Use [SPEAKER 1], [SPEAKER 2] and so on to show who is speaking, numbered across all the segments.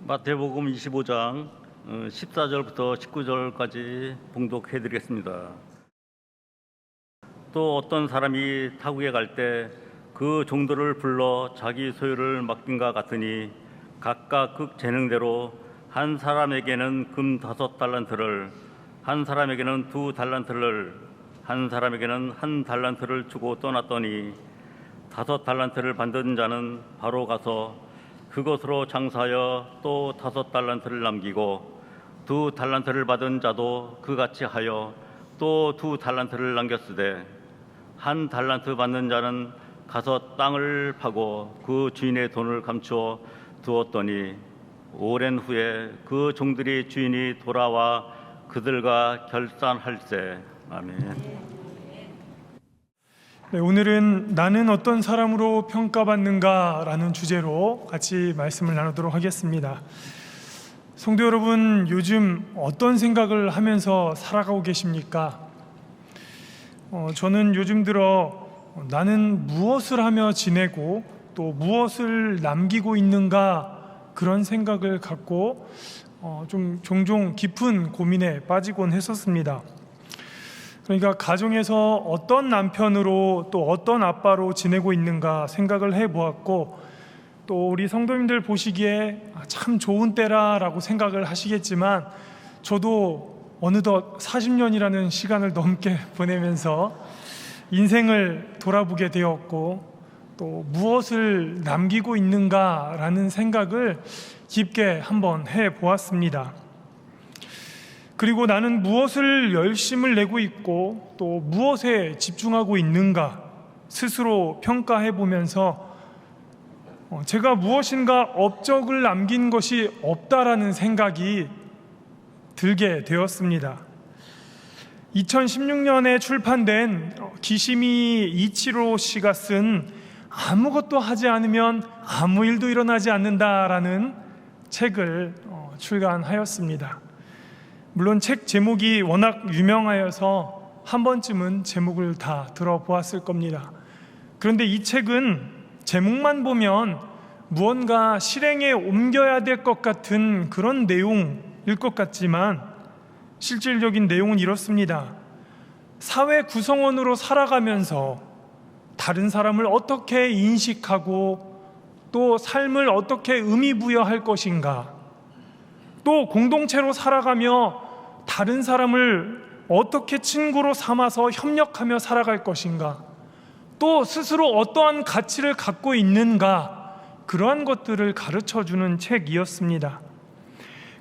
[SPEAKER 1] 마태복음 25장 14절부터 19절까지 봉독해 드리겠습니다. 또 어떤 사람이 타국에 갈 때 그 종들을 불러 자기 소유를 맡긴가 같으니 각각 그 재능대로 한 사람에게는 금 5달란트를, 한 사람에게는 2달란트를, 한 사람에게는 1달란트를 주고 떠났더니 5달란트를 받은 자는 바로 가서 그것으로 장사하여 또 5달란트를 남기고 2달란트를 받은 자도 그같이 하여 또 2달란트를 남겼으되 1달란트 받는 자는 가서 땅을 파고 그 주인의 돈을 감추어 두었더니 오랜 후에 그 종들이 주인이 돌아와 그들과 결산할세. 아멘.
[SPEAKER 2] 네, 오늘은 나는 어떤 사람으로 평가받는가라는 주제로 같이 말씀을 나누도록 하겠습니다. 성도 여러분, 요즘 어떤 생각을 하면서 살아가고 계십니까? 저는 요즘 들어 나는 무엇을 하며 지내고 또 무엇을 남기고 있는가, 그런 생각을 갖고 좀 종종 깊은 고민에 빠지곤 했었습니다. 그러니까 가정에서 어떤 남편으로 또 어떤 아빠로 지내고 있는가 생각을 해보았고, 또 우리 성도님들 보시기에 참 좋은 때라라고 생각을 하시겠지만, 저도 어느덧 40년이라는 시간을 넘게 보내면서 인생을 돌아보게 되었고, 또 무엇을 남기고 있는가라는 생각을 깊게 한번 해보았습니다. 그리고 나는 무엇을 열심을 내고 있고 또 무엇에 집중하고 있는가 스스로 평가해 보면서 제가 무엇인가 업적을 남긴 것이 없다라는 생각이 들게 되었습니다. 2016년에 출판된 기시미 이치로 씨가 쓴 아무것도 하지 않으면 아무 일도 일어나지 않는다라는 책을 출간하였습니다. 물론 책 제목이 워낙 유명하여서 한 번쯤은 제목을 다 들어보았을 겁니다. 그런데 이 책은 제목만 보면 무언가 실행에 옮겨야 될 것 같은 그런 내용일 것 같지만, 실질적인 내용은 이렇습니다. 사회 구성원으로 살아가면서 다른 사람을 어떻게 인식하고 또 삶을 어떻게 의미 부여할 것인가, 또 공동체로 살아가며 다른 사람을 어떻게 친구로 삼아서 협력하며 살아갈 것인가, 또 스스로 어떠한 가치를 갖고 있는가, 그러한 것들을 가르쳐주는 책이었습니다.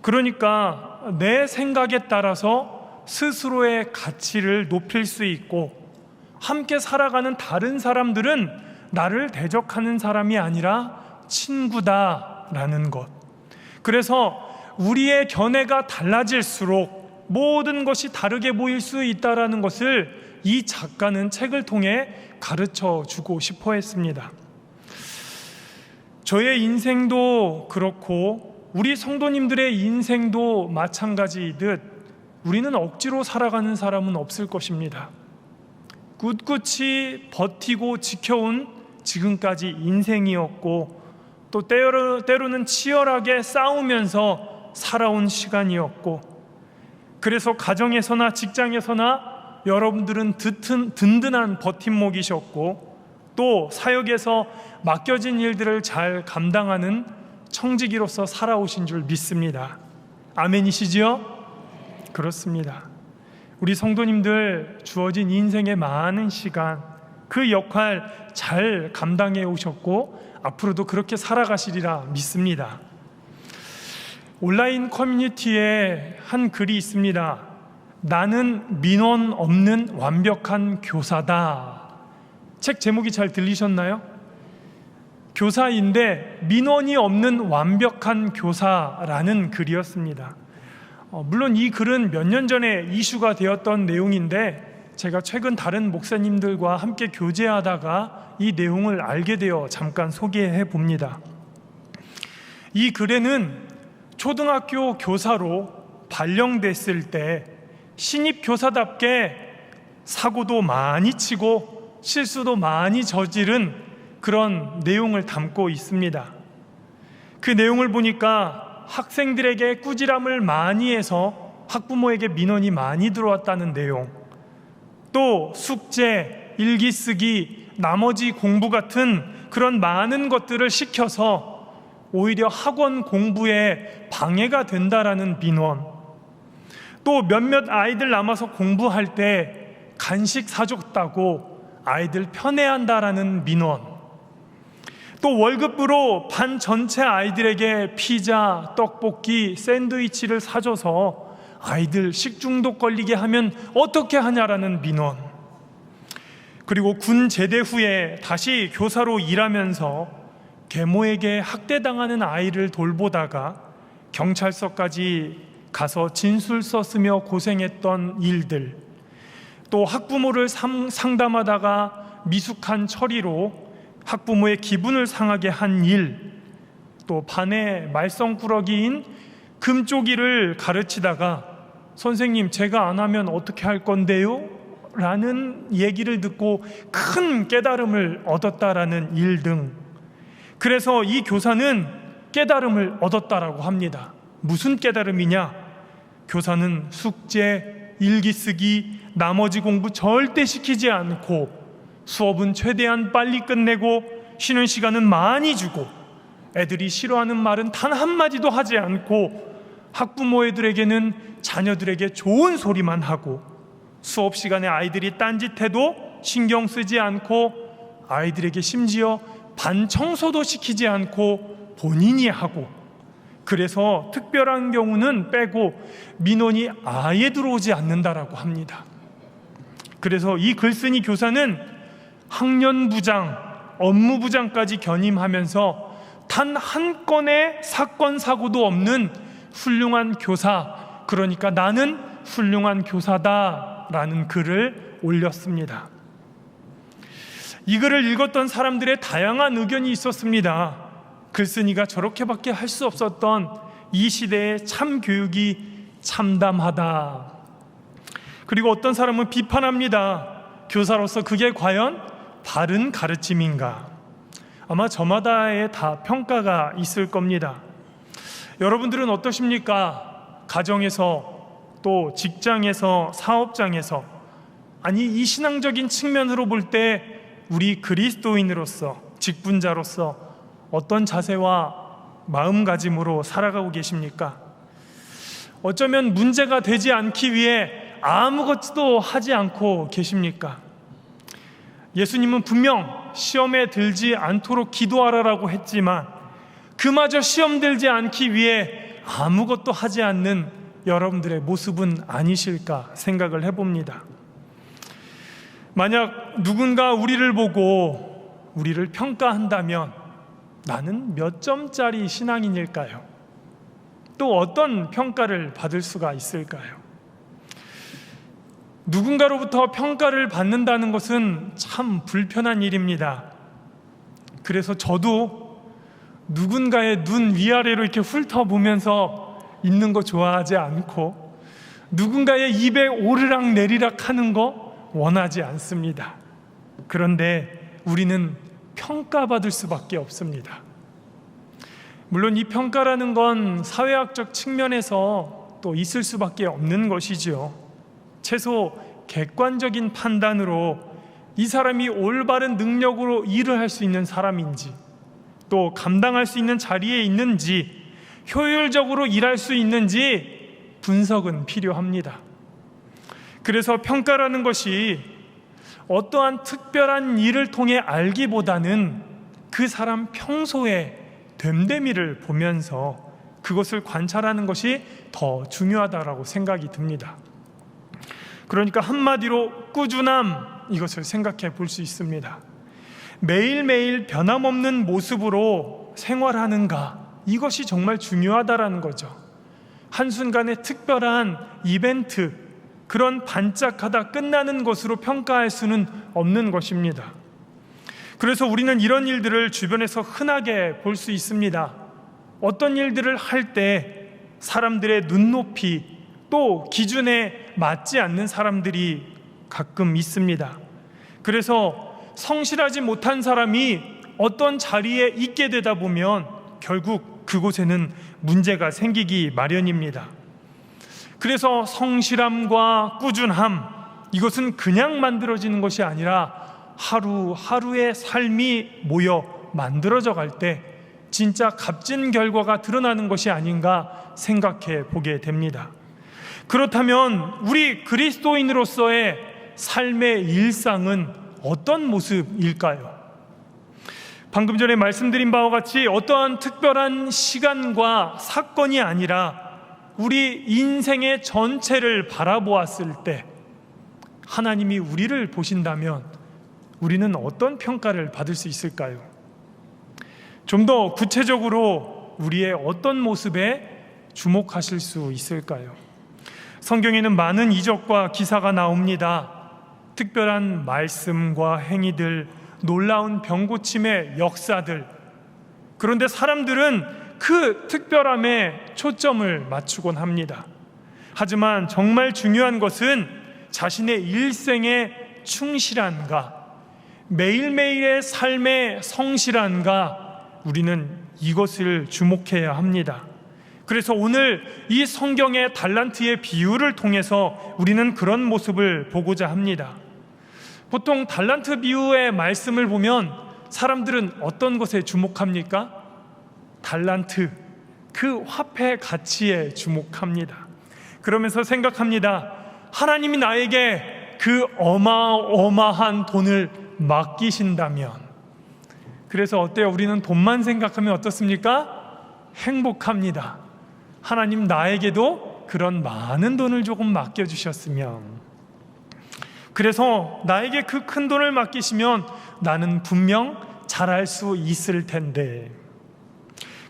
[SPEAKER 2] 그러니까 내 생각에 따라서 스스로의 가치를 높일 수 있고, 함께 살아가는 다른 사람들은 나를 대적하는 사람이 아니라 친구다라는 것. 그래서 우리의 견해가 달라질수록 모든 것이 다르게 보일 수 있다는 것을 이 작가는 책을 통해 가르쳐 주고 싶어 했습니다. 저의 인생도 그렇고 우리 성도님들의 인생도 마찬가지이듯 우리는 억지로 살아가는 사람은 없을 것입니다. 꿋꿋이 버티고 지켜온 지금까지 인생이었고, 또 때로는 치열하게 싸우면서 살아온 시간이었고, 그래서 가정에서나 직장에서나 여러분들은 든든한 버팀목이셨고, 또 사역에서 맡겨진 일들을 잘 감당하는 청지기로서 살아오신 줄 믿습니다. 아멘이시지요? 그렇습니다. 우리 성도님들 주어진 인생의 많은 시간, 그 역할 잘 감당해 오셨고 앞으로도 그렇게 살아가시리라 믿습니다. 온라인 커뮤니티에 한 글이 있습니다. 나는 민원 없는 완벽한 교사다. 책 제목이 잘 들리셨나요? 교사인데 민원이 없는 완벽한 교사라는 글이었습니다. 물론 이 글은 몇 년 전에 이슈가 되었던 내용인데, 제가 최근 다른 목사님들과 함께 교제하다가 이 내용을 알게 되어 잠깐 소개해 봅니다. 이 글에는 초등학교 교사로 발령됐을 때 신입 교사답게 사고도 많이 치고 실수도 많이 저지른 그런 내용을 담고 있습니다. 그 내용을 보니까 학생들에게 꾸지람을 많이 해서 학부모에게 민원이 많이 들어왔다는 내용, 또 숙제, 일기 쓰기, 나머지 공부 같은 그런 많은 것들을 시켜서 오히려 학원 공부에 방해가 된다라는 민원, 또 몇몇 아이들 남아서 공부할 때 간식 사줬다고 아이들 편애한다라는 민원, 또 월급으로 반 전체 아이들에게 피자, 떡볶이, 샌드위치를 사줘서 아이들 식중독 걸리게 하면 어떻게 하냐라는 민원, 그리고 군 제대 후에 다시 교사로 일하면서 계모에게 학대당하는 아이를 돌보다가 경찰서까지 가서 진술서 쓰며 고생했던 일들, 또 학부모를 상담하다가 미숙한 처리로 학부모의 기분을 상하게 한 일, 또 반의 말썽꾸러기인 금쪽이를 가르치다가 선생님 제가 안 하면 어떻게 할 건데요? 라는 얘기를 듣고 큰 깨달음을 얻었다라는 일 등, 그래서 이 교사는 깨달음을 얻었다라고 합니다. 무슨 깨달음이냐? 교사는 숙제, 일기 쓰기, 나머지 공부 절대 시키지 않고 수업은 최대한 빨리 끝내고 쉬는 시간은 많이 주고 애들이 싫어하는 말은 단 한마디도 하지 않고 학부모들에게는 자녀들에게 좋은 소리만 하고 수업 시간에 아이들이 딴짓해도 신경 쓰지 않고 아이들에게 심지어 반 청소도 시키지 않고 본인이 하고, 그래서 특별한 경우는 빼고 민원이 아예 들어오지 않는다라고 합니다. 그래서 이 글쓴이 교사는 학년부장, 업무부장까지 견임하면서 단 한 건의 사건 사고도 없는 훌륭한 교사, 그러니까 나는 훌륭한 교사다라는 글을 올렸습니다. 이 글을 읽었던 사람들의 다양한 의견이 있었습니다. 글쓴이가 저렇게밖에 할 수 없었던 이 시대의 참교육이 참담하다. 그리고 어떤 사람은 비판합니다. 교사로서 그게 과연 바른 가르침인가? 아마 저마다의 다 평가가 있을 겁니다. 여러분들은 어떠십니까? 가정에서, 또 직장에서, 사업장에서, 아니 이 신앙적인 측면으로 볼 때 우리 그리스도인으로서, 직분자로서 어떤 자세와 마음가짐으로 살아가고 계십니까? 어쩌면 문제가 되지 않기 위해 아무것도 하지 않고 계십니까? 예수님은 분명 시험에 들지 않도록 기도하라라고 했지만 그마저 시험 들지 않기 위해 아무것도 하지 않는 여러분들의 모습은 아니실까 생각을 해봅니다. 만약 누군가 우리를 보고 우리를 평가한다면 나는 몇 점짜리 신앙인일까요? 또 어떤 평가를 받을 수가 있을까요? 누군가로부터 평가를 받는다는 것은 참 불편한 일입니다. 그래서 저도 누군가의 눈 위아래로 이렇게 훑어보면서 있는 거 좋아하지 않고 누군가의 입에 오르락 내리락 하는 거 원하지 않습니다. 그런데 우리는 평가받을 수밖에 없습니다. 물론 이 평가라는 건 사회학적 측면에서 또 있을 수밖에 없는 것이지요. 최소 객관적인 판단으로 이 사람이 올바른 능력으로 일을 할 수 있는 사람인지, 또 감당할 수 있는 자리에 있는지, 효율적으로 일할 수 있는지 분석은 필요합니다. 그래서 평가라는 것이 어떠한 특별한 일을 통해 알기보다는 그 사람 평소에 됨됨이를 보면서 그것을 관찰하는 것이 더 중요하다고 생각이 듭니다. 그러니까 한마디로 꾸준함, 이것을 생각해 볼 수 있습니다. 매일매일 변함없는 모습으로 생활하는가, 이것이 정말 중요하다라는 거죠. 한순간의 특별한 이벤트, 그런 반짝하다 끝나는 것으로 평가할 수는 없는 것입니다. 그래서 우리는 이런 일들을 주변에서 흔하게 볼 수 있습니다. 어떤 일들을 할 때 사람들의 눈높이, 또 기준에 맞지 않는 사람들이 가끔 있습니다. 그래서 성실하지 못한 사람이 어떤 자리에 있게 되다 보면 결국 그곳에는 문제가 생기기 마련입니다. 그래서 성실함과 꾸준함, 이것은 그냥 만들어지는 것이 아니라 하루하루의 삶이 모여 만들어져 갈 때 진짜 값진 결과가 드러나는 것이 아닌가 생각해 보게 됩니다. 그렇다면 우리 그리스도인으로서의 삶의 일상은 어떤 모습일까요? 방금 전에 말씀드린 바와 같이 어떠한 특별한 시간과 사건이 아니라 우리 인생의 전체를 바라보았을 때 하나님이 우리를 보신다면 우리는 어떤 평가를 받을 수 있을까요? 좀 더 구체적으로 우리의 어떤 모습에 주목하실 수 있을까요? 성경에는 많은 이적과 기사가 나옵니다. 특별한 말씀과 행위들, 놀라운 병고침의 역사들. 그런데 사람들은 그 특별함에 초점을 맞추곤 합니다. 하지만 정말 중요한 것은 자신의 일생의 충실한가, 매일매일의 삶의 성실한가, 우리는 이것을 주목해야 합니다. 그래서 오늘 이 성경의 달란트의 비유를 통해서 우리는 그런 모습을 보고자 합니다. 보통 달란트 비유의 말씀을 보면 사람들은 어떤 것에 주목합니까? 달란트, 그 화폐 가치에 주목합니다. 그러면서 생각합니다. 하나님이 나에게 그 어마어마한 돈을 맡기신다면, 그래서 어때요? 우리는 돈만 생각하면 어떻습니까? 행복합니다. 하나님 나에게도 그런 많은 돈을 조금 맡겨주셨으면, 그래서 나에게 그 큰 돈을 맡기시면 나는 분명 잘할 수 있을 텐데.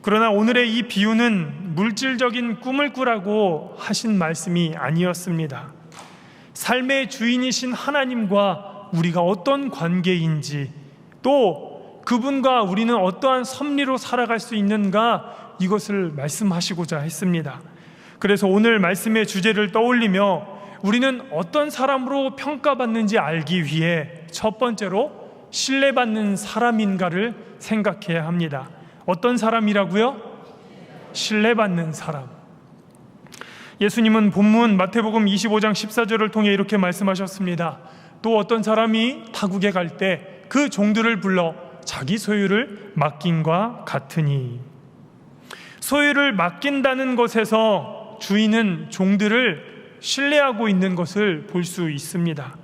[SPEAKER 2] 그러나 오늘의 이 비유는 물질적인 꿈을 꾸라고 하신 말씀이 아니었습니다. 삶의 주인이신 하나님과 우리가 어떤 관계인지, 또 그분과 우리는 어떠한 섭리로 살아갈 수 있는가, 이것을 말씀하시고자 했습니다. 그래서 오늘 말씀의 주제를 떠올리며 우리는 어떤 사람으로 평가받는지 알기 위해 첫 번째로 신뢰받는 사람인가를 생각해야 합니다. 어떤 사람이라고요? 신뢰받는 사람. 예수님은 본문 마태복음 25장 14절을 통해 이렇게 말씀하셨습니다. 또 어떤 사람이 타국에 갈 때 그 종들을 불러 자기 소유를 맡김과 같으니. 소유를 맡긴다는 것에서 주인은 종들을 신뢰하고 있는 것을 볼 수 있습니다.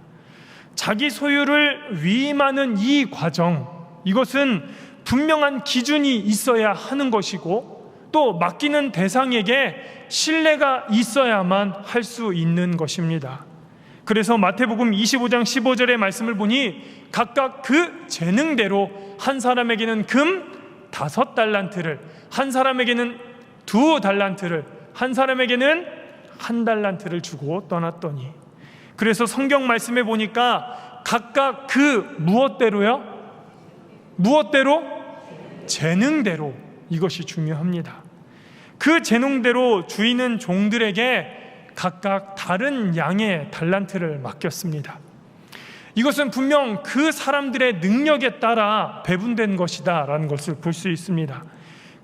[SPEAKER 2] 자기 소유를 위임하는 이 과정, 이것은 분명한 기준이 있어야 하는 것이고, 또 맡기는 대상에게 신뢰가 있어야만 할 수 있는 것입니다. 그래서 마태복음 25장 15절의 말씀을 보니 각각 그 재능대로 한 사람에게는 금 5달란트를, 한 사람에게는 2달란트를, 한 사람에게는 1달란트를 주고 떠났더니. 그래서 성경 말씀에 보니까 각각 그 무엇대로요? 무엇대로? 재능대로. 이것이 중요합니다. 그 재능대로 주인은 종들에게 각각 다른 양의 달란트를 맡겼습니다. 이것은 분명 그 사람들의 능력에 따라 배분된 것이다 라는 것을 볼 수 있습니다.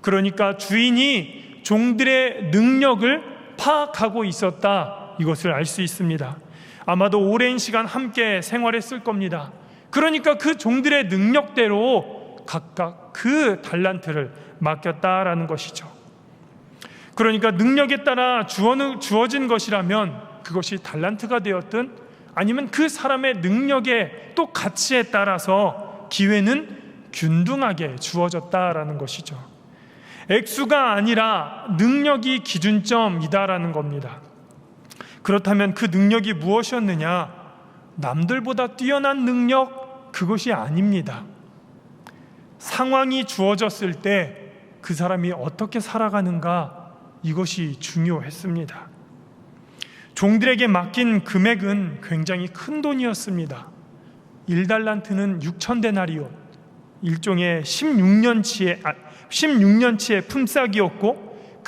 [SPEAKER 2] 그러니까 주인이 종들의 능력을 파악하고 있었다, 이것을 알 수 있습니다. 아마도 오랜 시간 함께 생활했을 겁니다. 그러니까 그 종들의 능력대로 각각 그 달란트를 맡겼다라는 것이죠. 그러니까 능력에 따라 주어진 것이라면 그것이 달란트가 되었든 아니면 그 사람의 능력의 또 가치에 따라서 기회는 균등하게 주어졌다라는 것이죠. 액수가 아니라 능력이 기준점이다라는 겁니다. 그렇다면 그 능력이 무엇이었느냐? 남들보다 뛰어난 능력, 그것이 아닙니다. 상황이 주어졌을 때 그 사람이 어떻게 살아가는가, 이것이 중요했습니다. 종들에게 맡긴 금액은 굉장히 큰 돈이었습니다. 1달란트는 6,000데나리온, 일종의 16년치의 품삯이었고,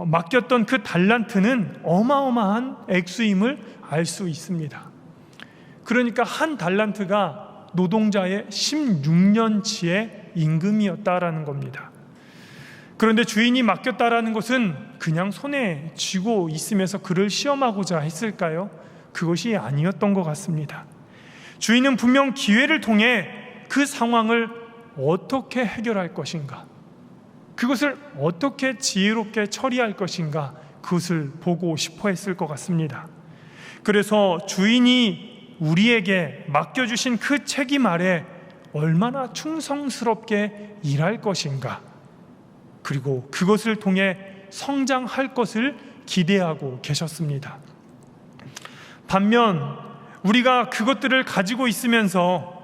[SPEAKER 2] 맡겼던 그 달란트는 어마어마한 액수임을 알 수 있습니다. 그러니까 한 달란트가 노동자의 16년치의 임금이었다라는 겁니다. 그런데 주인이 맡겼다라는 것은 그냥 손에 쥐고 있으면서 그를 시험하고자 했을까요? 그것이 아니었던 것 같습니다. 주인은 분명 기회를 통해 그 상황을 어떻게 해결할 것인가, 그것을 어떻게 지혜롭게 처리할 것인가, 그것을 보고 싶어 했을 것 같습니다. 그래서 주인이 우리에게 맡겨주신 그 책임 아래 얼마나 충성스럽게 일할 것인가, 그리고 그것을 통해 성장할 것을 기대하고 계셨습니다. 반면 우리가 그것들을 가지고 있으면서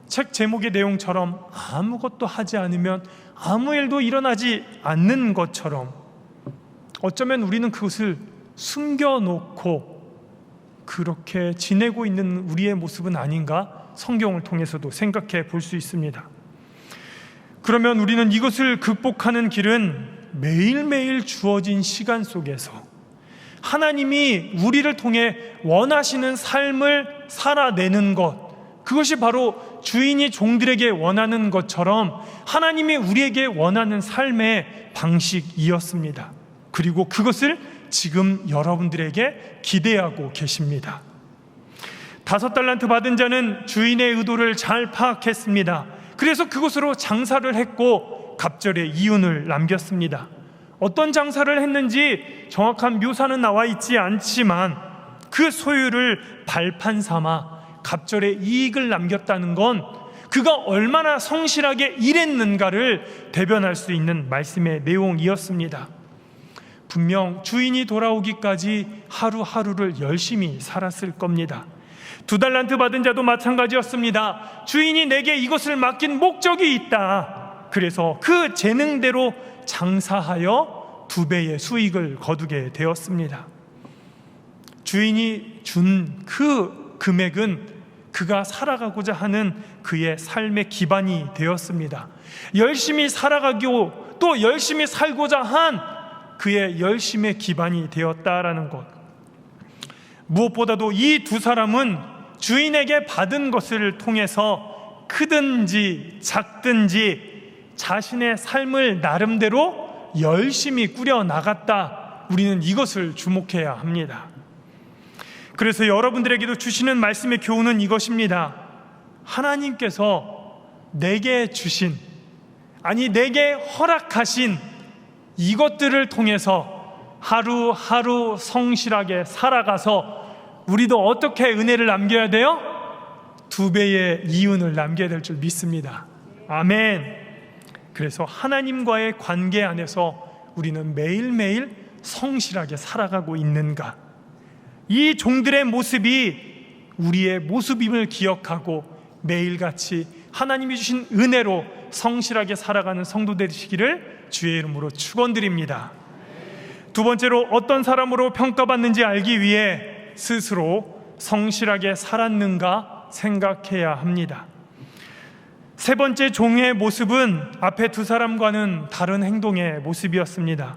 [SPEAKER 2] 책 제목의 내용처럼 아무것도 하지 않으면 아무 일도 일어나지 않는 것처럼 어쩌면 우리는 그것을 숨겨놓고 그렇게 지내고 있는 우리의 모습은 아닌가 성경을 통해서도 생각해 볼 수 있습니다. 그러면 우리는 이것을 극복하는 길은 매일매일 주어진 시간 속에서 하나님이 우리를 통해 원하시는 삶을 살아내는 것, 그것이 바로 주인이 종들에게 원하는 것처럼 하나님이 우리에게 원하는 삶의 방식이었습니다. 그리고 그것을 지금 여러분들에게 기대하고 계십니다. 5달란트 받은 자는 주인의 의도를 잘 파악했습니다. 그래서 그것으로 장사를 했고 갑절에 이윤을 남겼습니다. 어떤 장사를 했는지 정확한 묘사는 나와 있지 않지만 그 소유를 발판 삼아 갑절에 이익을 남겼다는 건 그가 얼마나 성실하게 일했는가를 대변할 수 있는 말씀의 내용이었습니다. 분명 주인이 돌아오기까지 하루하루를 열심히 살았을 겁니다. 2달란트 받은 자도 마찬가지였습니다. 주인이 내게 이것을 맡긴 목적이 있다. 그래서 그 재능대로 장사하여 2배의 수익을 거두게 되었습니다. 주인이 준 그 금액은 그가 살아가고자 하는 그의 삶의 기반이 되었습니다. 열심히 살아가고 또 열심히 살고자 한 그의 열심의 기반이 되었다라는 것. 무엇보다도 이 2사람은 주인에게 받은 것을 통해서 크든지 작든지 자신의 삶을 나름대로 열심히 꾸려나갔다. 우리는 이것을 주목해야 합니다. 그래서 여러분들에게도 주시는 말씀의 교훈은 이것입니다. 하나님께서 내게 주신, 아니 내게 허락하신 이것들을 통해서 하루하루 성실하게 살아가서 우리도 어떻게 은혜를 남겨야 돼요? 2배의 이윤을 남겨야 될 줄 믿습니다. 아멘. 그래서 하나님과의 관계 안에서 우리는 매일매일 성실하게 살아가고 있는가, 이 종들의 모습이 우리의 모습임을 기억하고 매일같이 하나님이 주신 은혜로 성실하게 살아가는 성도 되시기를 주의 이름으로 축원드립니다. 2번째로 어떤 사람으로 평가받는지 알기 위해 스스로 성실하게 살았는가 생각해야 합니다. 3번째 종의 모습은 앞에 2사람과는 다른 행동의 모습이었습니다.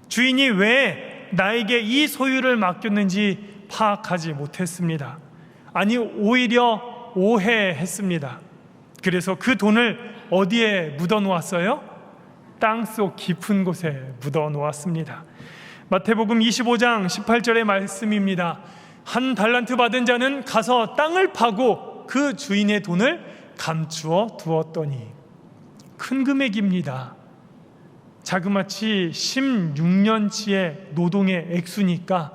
[SPEAKER 2] 주인이 왜 나에게 이 소유를 맡겼는지 파악하지 못했습니다. 아니 오히려 오해했습니다. 그래서 그 돈을 어디에 묻어놓았어요? 땅속 깊은 곳에 묻어놓았습니다. 마태복음 25장 18절의 말씀입니다. 1달란트 받은 자는 가서 땅을 파고 그 주인의 돈을 감추어 두었더니, 큰 금액입니다. 자그마치 16년치의 노동의 액수니까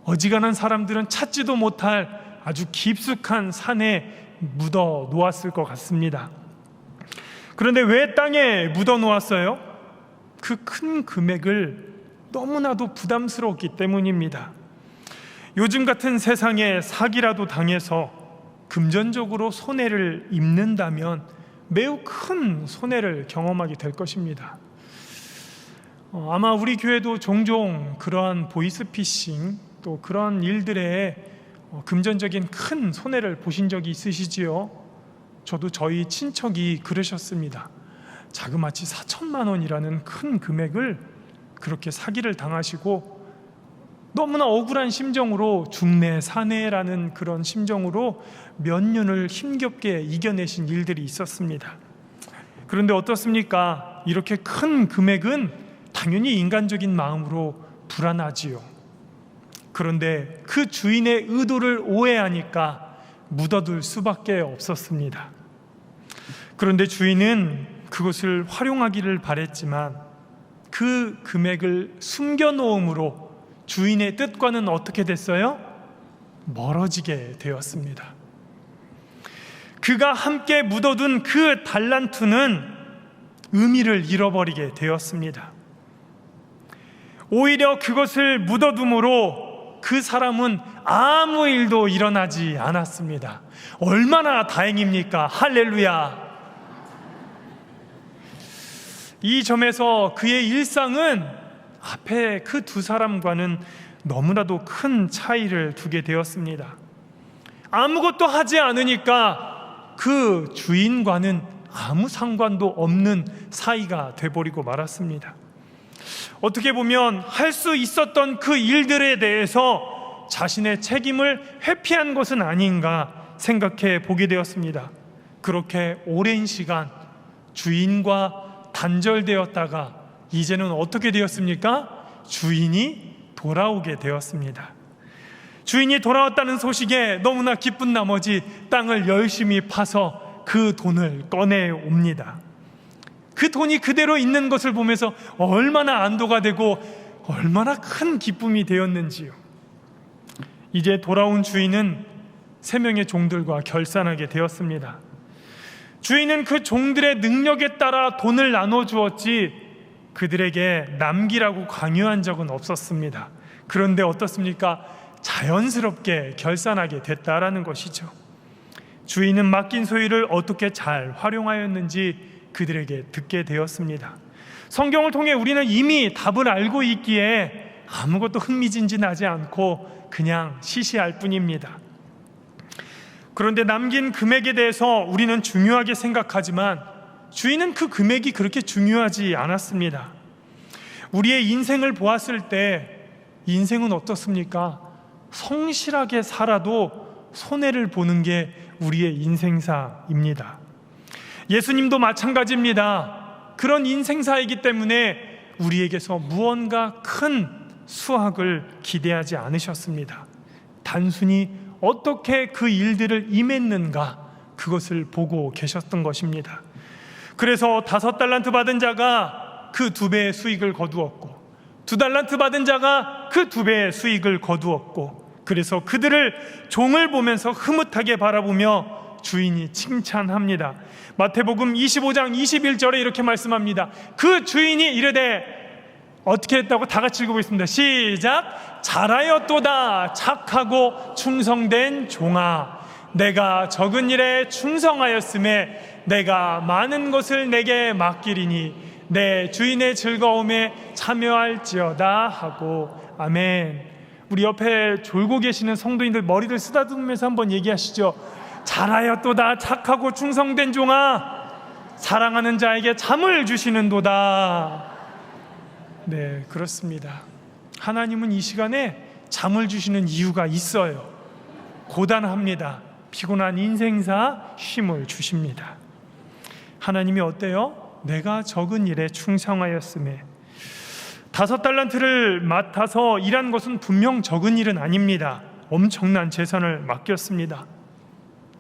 [SPEAKER 2] 어지간한 사람들은 찾지도 못할 아주 깊숙한 산에 묻어 놓았을 것 같습니다. 그런데 왜 땅에 묻어 놓았어요? 그 큰 금액을 너무나도 부담스러웠기 때문입니다. 요즘 같은 세상에 사기라도 당해서 금전적으로 손해를 입는다면 매우 큰 손해를 경험하게 될 것입니다. 아마 우리 교회도 종종 그러한 보이스피싱 또 그런 일들에 금전적인 큰 손해를 보신 적이 있으시지요? 저도 저희 친척이 그러셨습니다. 자그마치 4천만 원이라는 큰 금액을 그렇게 사기를 당하시고 너무나 억울한 심정으로 중내 사내라는 그런 심정으로 몇 년을 힘겹게 이겨내신 일들이 있었습니다. 그런데 어떻습니까? 이렇게 큰 금액은 당연히 인간적인 마음으로 불안하지요. 그런데 그 주인의 의도를 오해하니까 묻어둘 수밖에 없었습니다. 그런데 주인은 그것을 활용하기를 바랬지만 그 금액을 숨겨놓음으로 주인의 뜻과는 어떻게 됐어요? 멀어지게 되었습니다. 그가 함께 묻어둔 그 달란트는 의미를 잃어버리게 되었습니다. 오히려 그것을 묻어둠으로 그 사람은 아무 일도 일어나지 않았습니다. 얼마나 다행입니까? 할렐루야. 이 점에서 그의 일상은 앞에 그 두 사람과는 너무나도 큰 차이를 두게 되었습니다. 아무것도 하지 않으니까 그 주인과는 아무 상관도 없는 사이가 돼버리고 말았습니다. 어떻게 보면 할 수 있었던 그 일들에 대해서 자신의 책임을 회피한 것은 아닌가 생각해 보게 되었습니다. 그렇게 오랜 시간 주인과 단절되었다가 이제는 어떻게 되었습니까? 주인이 돌아오게 되었습니다. 주인이 돌아왔다는 소식에 너무나 기쁜 나머지 땅을 열심히 파서 그 돈을 꺼내옵니다. 그 돈이 그대로 있는 것을 보면서 얼마나 안도가 되고 얼마나 큰 기쁨이 되었는지요. 이제 돌아온 주인은 3명의 종들과 결산하게 되었습니다. 주인은 그 종들의 능력에 따라 돈을 나눠주었지 그들에게 남기라고 강요한 적은 없었습니다. 그런데 어떻습니까? 자연스럽게 결산하게 됐다라는 것이죠. 주인은 맡긴 소유를 어떻게 잘 활용하였는지 그들에게 듣게 되었습니다. 성경을 통해 우리는 이미 답을 알고 있기에 아무것도 흥미진진하지 않고 그냥 시시할 뿐입니다. 그런데 남긴 금액에 대해서 우리는 중요하게 생각하지만 주인은 그 금액이 그렇게 중요하지 않았습니다. 우리의 인생을 보았을 때 인생은 어떻습니까? 성실하게 살아도 손해를 보는 게 우리의 인생사입니다. 예수님도 마찬가지입니다. 그런 인생사이기 때문에 우리에게서 무언가 큰 수확을 기대하지 않으셨습니다. 단순히 어떻게 그 일들을 임했는가 그것을 보고 계셨던 것입니다. 그래서 5달란트 받은 자가 그 2배의 수익을 거두었고 2달란트 받은 자가 그 2배의 수익을 거두었고 그래서 그들을 종을 보면서 흐뭇하게 바라보며 주인이 칭찬합니다. 마태복음 25장 21절에 이렇게 말씀합니다. 그 주인이 이르되 어떻게 했다고 다 같이 읽어보겠습니다. 시작. 잘하였도다 착하고 충성된 종아, 내가 적은 일에 충성하였음에 내가 많은 것을 내게 맡기리니 내 주인의 즐거움에 참여할지어다 하고. 아멘. 우리 옆에 졸고 계시는 성도님들 머리를 쓰다듬으면서 한번 얘기하시죠. 잘하였도다 착하고 충성된 종아, 사랑하는 자에게 잠을 주시는도다. 네, 그렇습니다. 하나님은 이 시간에 잠을 주시는 이유가 있어요. 고단합니다. 피곤한 인생사 쉼을 주십니다. 하나님이 어때요? 내가 적은 일에 충성하였음에. 5달란트를 맡아서 일한 것은 분명 적은 일은 아닙니다. 엄청난 재산을 맡겼습니다.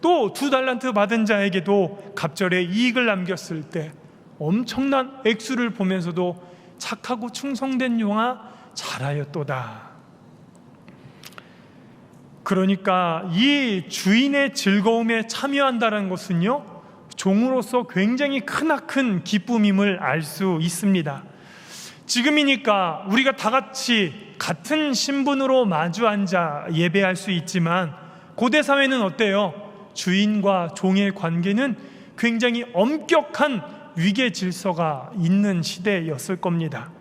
[SPEAKER 2] 또 2달란트 받은 자에게도 갑절에 이익을 남겼을 때 엄청난 액수를 보면서도 착하고 충성된 종아 잘하였도다. 그러니까 이 주인의 즐거움에 참여한다는 것은요, 종으로서 굉장히 크나큰 기쁨임을 알 수 있습니다. 지금이니까 우리가 다 같이 같은 신분으로 마주 앉아 예배할 수 있지만 고대 사회는 어때요? 주인과 종의 관계는 굉장히 엄격한 위계 질서가 있는 시대였을 겁니다.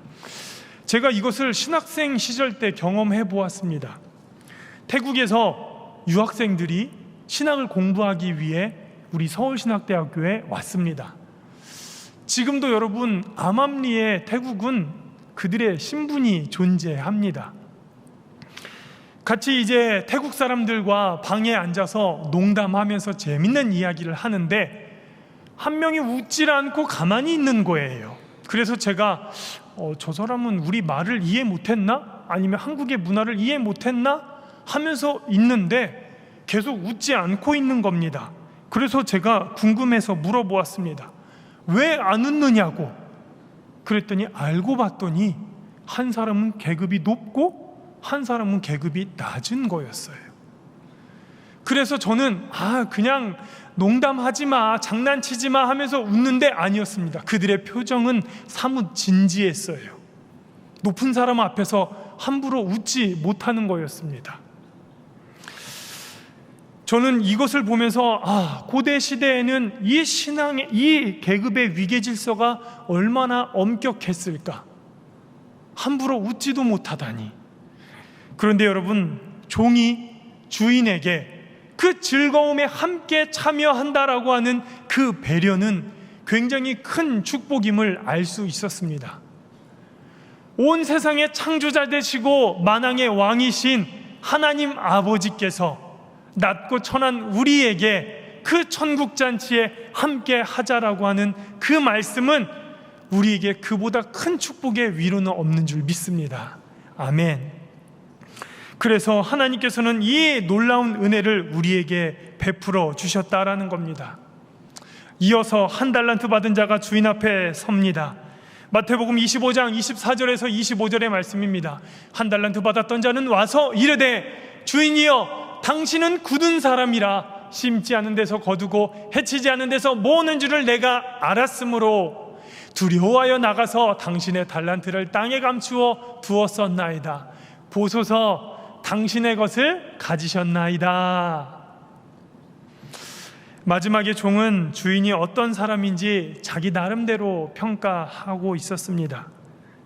[SPEAKER 2] 제가 이것을 신학생 시절 때 경험해 보았습니다. 태국에서 유학생들이 신학을 공부하기 위해 우리 서울신학대학교에 왔습니다. 지금도 여러분 암암리의 태국은 그들의 신분이 존재합니다. 같이 이제 태국 사람들과 방에 앉아서 농담하면서 재밌는 이야기를 하는데 한 명이 웃질 않고 가만히 있는 거예요. 그래서 제가 저 사람은 우리 말을 이해 못했나? 아니면 한국의 문화를 이해 못했나? 하면서 있는데 계속 웃지 않고 있는 겁니다. 그래서 제가 궁금해서 물어보았습니다. 왜 안 웃느냐고. 그랬더니 알고 봤더니 한 사람은 계급이 높고 한 사람은 계급이 낮은 거였어요. 그래서 저는 그냥 농담하지 마, 장난치지 마 하면서 웃는데 아니었습니다. 그들의 표정은 사뭇 진지했어요. 높은 사람 앞에서 함부로 웃지 못하는 거였습니다. 저는 이것을 보면서 고대 시대에는 이 신앙의 이 계급의 위계 질서가 얼마나 엄격했을까. 함부로 웃지도 못하다니. 그런데 여러분, 종이 주인에게 그 즐거움에 함께 참여한다라고 하는 그 배려는 굉장히 큰 축복임을 알 수 있었습니다. 온 세상의 창조자 되시고 만왕의 왕이신 하나님 아버지께서 낮고 천한 우리에게 그 천국잔치에 함께 하자라고 하는 그 말씀은 우리에게 그보다 큰 축복의 위로는 없는 줄 믿습니다. 아멘. 그래서 하나님께서는 이 놀라운 은혜를 우리에게 베풀어 주셨다라는 겁니다. 이어서 한 달란트 받은 자가 주인 앞에 섭니다. 마태복음 25장 24절에서 25절의 말씀입니다. 한 달란트 받았던 자는 와서 이르되 주인이여 당신은 굳은 사람이라 심지 않은 데서 거두고 해치지 않은 데서 모으는 줄을 내가 알았으므로 두려워하여 나가서 당신의 달란트를 땅에 감추어 두었었나이다. 보소서 당신의 것을 가지셨나이다. 마지막에 종은 주인이 어떤 사람인지 자기 나름대로 평가하고 있었습니다.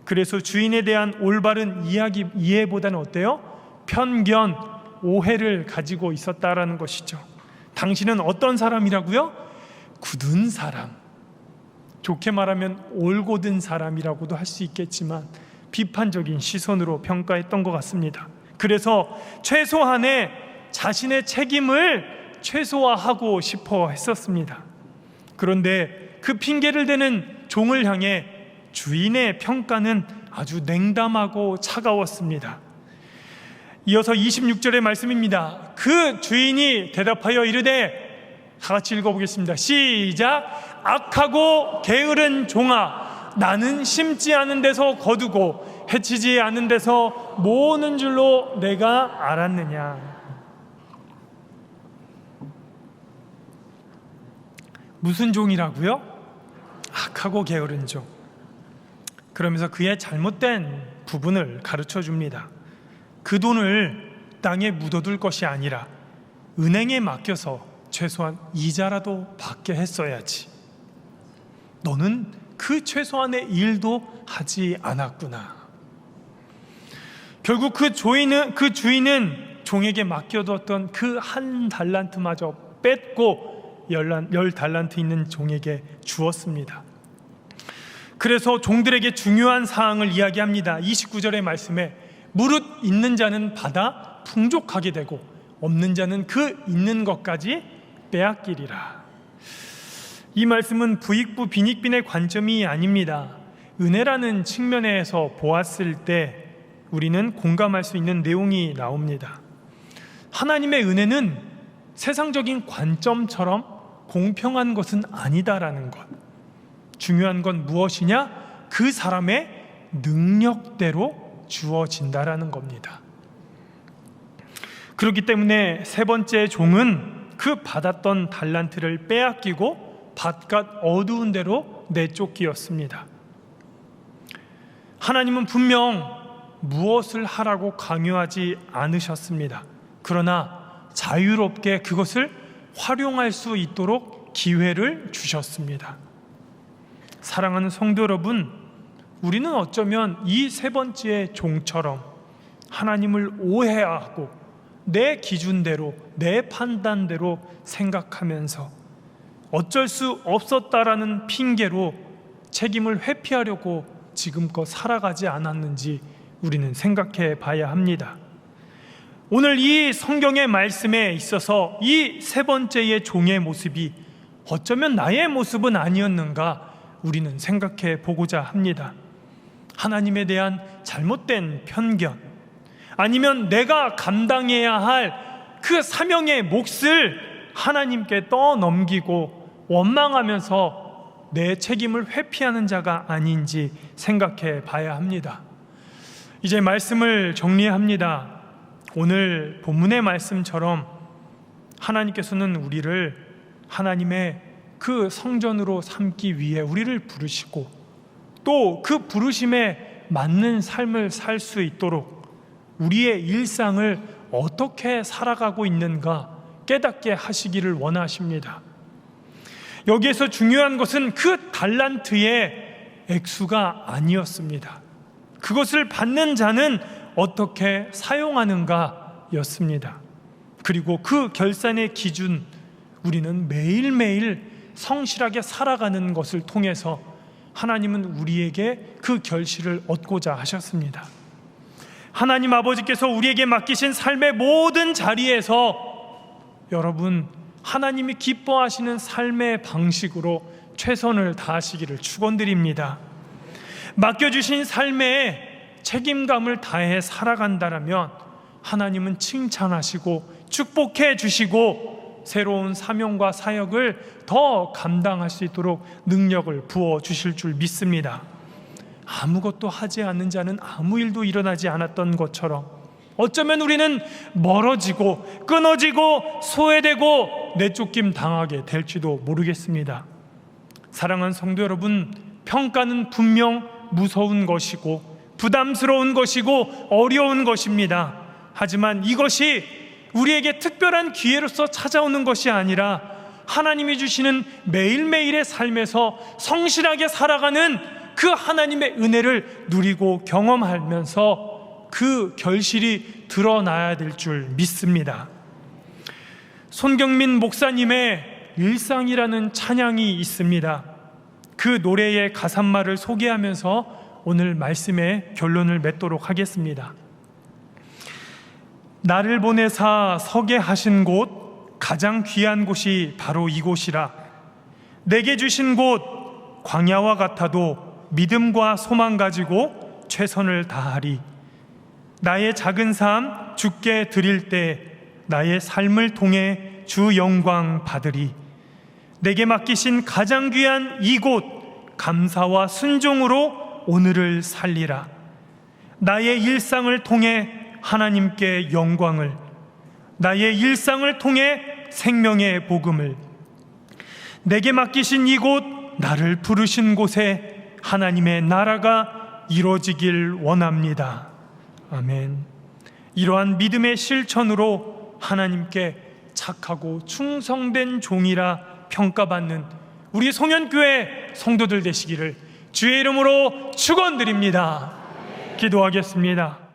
[SPEAKER 2] 그래서 주인에 대한 올바른 이해보다는 어때요? 편견, 오해를 가지고 있었다라는 것이죠. 당신은 어떤 사람이라고요? 굳은 사람. 좋게 말하면 올곧은 사람이라고도 할 수 있겠지만 비판적인 시선으로 평가했던 것 같습니다. 그래서 최소한의 자신의 책임을 최소화하고 싶어 했었습니다. 그런데 그 핑계를 대는 종을 향해 주인의 평가는 아주 냉담하고 차가웠습니다. 이어서 26절의 말씀입니다. 그 주인이 대답하여 이르되, 다 같이 읽어보겠습니다. 시작. 악하고 게으른 종아, 나는 심지 않은 데서 거두고 해치지 않은 데서 모으는 줄로 내가 알았느냐. 무슨 종이라고요? 악하고 게으른 종. 그러면서 그의 잘못된 부분을 가르쳐 줍니다. 그 돈을 땅에 묻어둘 것이 아니라 은행에 맡겨서 최소한 이자라도 받게 했어야지. 너는 그 최소한의 일도 하지 않았구나. 결국 그 주인은 종에게 맡겨뒀던 그 한 달란트마저 뺏고 10달란트 있는 종에게 주었습니다. 그래서 종들에게 중요한 사항을 이야기합니다. 29절의 말씀에 무릇 있는 자는 받아 풍족하게 되고 없는 자는 그 있는 것까지 빼앗기리라. 이 말씀은 부익부 빈익빈의 관점이 아닙니다. 은혜라는 측면에서 보았을 때 우리는 공감할 수 있는 내용이 나옵니다. 하나님의 은혜는 세상적인 관점처럼 공평한 것은 아니다라는 것. 중요한 건 무엇이냐? 그 사람의 능력대로 주어진다라는 겁니다. 그렇기 때문에 세 번째 종은 그 받았던 달란트를 빼앗기고 바깥 어두운 데로 내쫓기었습니다. 하나님은 분명 무엇을 하라고 강요하지 않으셨습니다. 그러나 자유롭게 그것을 활용할 수 있도록 기회를 주셨습니다. 사랑하는 성도 여러분, 우리는 어쩌면 이 세 번째 종처럼 하나님을 오해하고 내 기준대로, 내 판단대로 생각하면서 어쩔 수 없었다라는 핑계로 책임을 회피하려고 지금껏 살아가지 않았는지 우리는 생각해 봐야 합니다. 오늘 이 성경의 말씀에 있어서 이 세 번째의 종의 모습이 어쩌면 나의 모습은 아니었는가 우리는 생각해 보고자 합니다. 하나님에 대한 잘못된 편견, 아니면 내가 감당해야 할 그 사명의 몫을 하나님께 떠넘기고 원망하면서 내 책임을 회피하는 자가 아닌지 생각해 봐야 합니다. 이제 말씀을 정리합니다. 오늘 본문의 말씀처럼 하나님께서는 우리를 하나님의 그 성전으로 삼기 위해 우리를 부르시고 또 그 부르심에 맞는 삶을 살 수 있도록 우리의 일상을 어떻게 살아가고 있는가 깨닫게 하시기를 원하십니다. 여기에서 중요한 것은 그 달란트의 액수가 아니었습니다. 그것을 받는 자는 어떻게 사용하는가 였습니다. 그리고 그 결산의 기준, 우리는 매일매일 성실하게 살아가는 것을 통해서 하나님은 우리에게 그 결실을 얻고자 하셨습니다. 하나님 아버지께서 우리에게 맡기신 삶의 모든 자리에서 여러분, 하나님이 기뻐하시는 삶의 방식으로 최선을 다하시기를 축원드립니다. 맡겨주신 삶에 책임감을 다해 살아간다라면 하나님은 칭찬하시고 축복해 주시고 새로운 사명과 사역을 더 감당할 수 있도록 능력을 부어 주실 줄 믿습니다. 아무것도 하지 않는 자는 아무 일도 일어나지 않았던 것처럼 어쩌면 우리는 멀어지고 끊어지고 소외되고 내쫓김 당하게 될지도 모르겠습니다. 사랑하는 성도 여러분, 평가는 분명 무서운 것이고 부담스러운 것이고 어려운 것입니다. 하지만 이것이 우리에게 특별한 기회로서 찾아오는 것이 아니라 하나님이 주시는 매일매일의 삶에서 성실하게 살아가는 그 하나님의 은혜를 누리고 경험하면서 그 결실이 드러나야 될 줄 믿습니다. 손경민 목사님의 일상이라는 찬양이 있습니다. 그 노래의 가사말을 소개하면서 오늘 말씀의 결론을 맺도록 하겠습니다. 나를 보내사 서게 하신 곳, 가장 귀한 곳이 바로 이곳이라. 내게 주신 곳 광야와 같아도 믿음과 소망 가지고 최선을 다하리. 나의 작은 삶 주께 드릴 때 나의 삶을 통해 주 영광 받으리. 내게 맡기신 가장 귀한 이곳 감사와 순종으로 오늘을 살리라. 나의 일상을 통해 하나님께 영광을, 나의 일상을 통해 생명의 복음을, 내게 맡기신 이곳 나를 부르신 곳에 하나님의 나라가 이루어지길 원합니다. 아멘. 이러한 믿음의 실천으로 하나님께 착하고 충성된 종이라 평가받는 우리 송현교회 성도들 되시기를 주의 이름으로 축원드립니다. 기도하겠습니다.